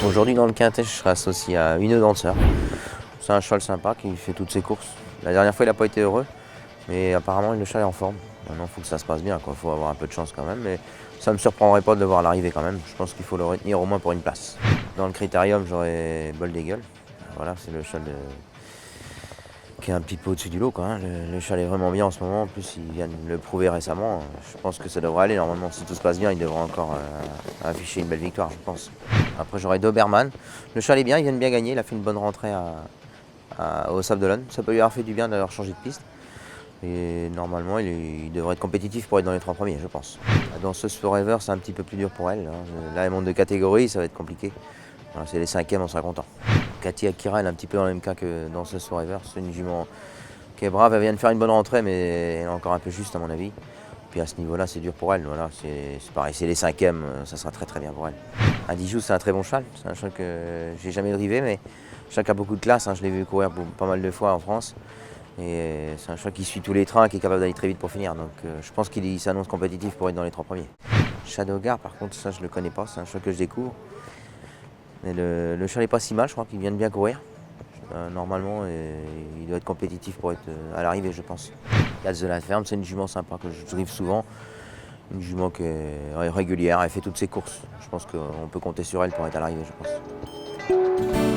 Aujourd'hui dans le Quintet, je serai associé à Une Danseur. C'est un cheval sympa qui fait toutes ses courses. La dernière fois il n'a pas été heureux, mais apparemment le cheval est en forme. Maintenant il faut que ça se passe bien, il faut avoir un peu de chance quand même, mais ça ne me surprendrait pas de le voir l'arriver quand même. Je pense qu'il faut le retenir au moins pour une place. Dans le critérium, j'aurai Bol des Gueules. Voilà, c'est le cheval qui est un petit peu au-dessus du lot, quoi, hein. Le cheval est vraiment bien en ce moment, en plus il vient de le prouver récemment. Je pense que ça devrait aller normalement, si tout se passe bien, il devrait encore afficher une belle victoire, je pense. Après j'aurai Doberman. Le cheval est bien, il vient de bien gagner, il a fait une bonne rentrée au Sable d'Olonne. Ça peut lui avoir fait du bien d'avoir changé de piste. Et normalement il devrait être compétitif pour être dans les 3 premiers, je pense. La Danseuse Forever, c'est un petit peu plus dur pour elle, hein. Là elle monte de catégorie, ça va être compliqué. Voilà, c'est les 5e, on sera content. Cathy Akira, elle est un petit peu dans le même cas que Danseuse Forever. C'est une jument qui est brave, elle vient de faire une bonne rentrée, mais elle est encore un peu juste à mon avis. Puis à ce niveau-là, c'est dur pour elle. Voilà, c'est pareil, c'est les 5e, ça sera très très bien pour elle. Un Dijoux, c'est un très bon cheval. C'est un cheval que j'ai jamais drivé, mais un cheval qui a beaucoup de classe, hein. Je l'ai vu courir pas mal de fois en France. Et c'est un cheval qui suit tous les trains, qui est capable d'aller très vite pour finir. Donc je pense qu'il s'annonce compétitif pour être dans les 3 premiers. Shadowgar, par contre, ça je le connais pas, c'est un cheval que je découvre. Mais le cheval n'est pas si mal, je crois qu'il vient de bien courir. Normalement, il doit être compétitif pour être à l'arrivée, je pense. Gaz de la Ferme, c'est une jument sympa que je drive souvent. Une jument qui est régulière, elle fait toutes ses courses. Je pense qu'on peut compter sur elle pour être à l'arrivée, je pense.